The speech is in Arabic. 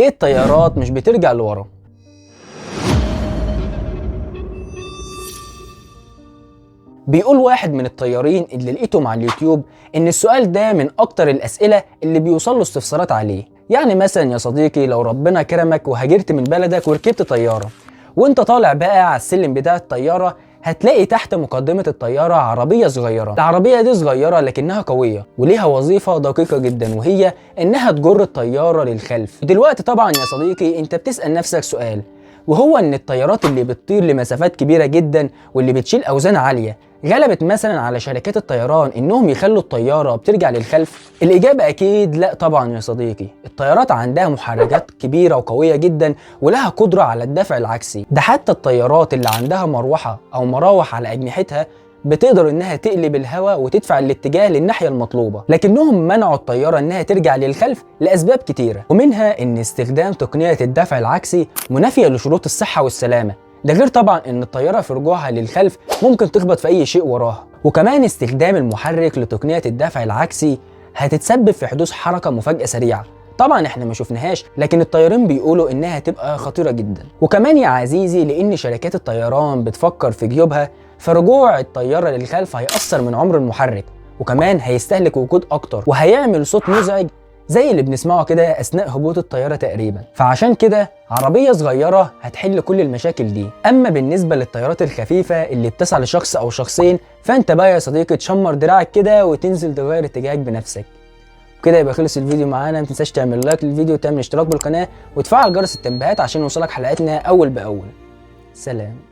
ايه الطيارات مش بترجع لورا؟ بيقول واحد من الطيارين اللي لقيتهم على اليوتيوب ان السؤال ده من اكتر الاسئله اللي بيوصل له استفسارات عليه. يعني مثلا يا صديقي، لو ربنا كرمك وهاجرت من بلدك وركبت طياره، وانت طالع بقى على السلم بتاع الطياره هتلاقي تحت مقدمة الطيارة عربية صغيرة. العربية دي صغيرة لكنها قوية وليها وظيفة دقيقة جدا، وهي انها تجر الطيارة للخلف. دلوقتي طبعا يا صديقي انت بتسأل نفسك سؤال، وهو ان الطيارات اللي بتطير لمسافات كبيرة جدا واللي بتشيل اوزان عالية غلبت مثلا على شركات الطيران انهم يخلوا الطياره بترجع للخلف؟ الاجابه اكيد لا طبعا يا صديقي. الطيارات عندها محركات كبيره وقويه جدا ولها قدره على الدفع العكسي. ده حتى الطيارات اللي عندها مروحه او مراوح على اجنحتها بتقدر انها تقلب الهواء وتدفع الاتجاه للناحيه المطلوبه، لكنهم منعوا الطياره انها ترجع للخلف لاسباب كتيره، ومنها ان استخدام تقنيه الدفع العكسي منافيه لشروط الصحه والسلامه. ده غير طبعا ان الطياره في رجوعها للخلف ممكن تخبط في اي شيء وراها، وكمان استخدام المحرك لتقنيه الدفع العكسي هتتسبب في حدوث حركه مفاجئه سريعه. طبعا احنا ما شفناهاش، لكن الطيارين بيقولوا انها هتبقى خطيره جدا. وكمان يا عزيزي، لان شركات الطيران بتفكر في جيوبها، فرجوع الطياره للخلف هيأثر من عمر المحرك، وكمان هيستهلك وقود اكتر وهيعمل صوت مزعج زي اللي بنسمعه كده اثناء هبوط الطياره تقريبا. فعشان كده عربيه صغيره هتحل كل المشاكل دي. اما بالنسبه للطيارات الخفيفه اللي بتسع لشخص او شخصين، فانت بقى يا صديقي تشمر دراعك كده وتنزل تغير اتجاهك بنفسك. وكده يبقى خلص الفيديو معانا. ما تنساش تعمل لايك للفيديو وتعمل اشتراك بالقناه وتفعل جرس التنبيهات عشان يوصلك حلقاتنا اول باول. سلام.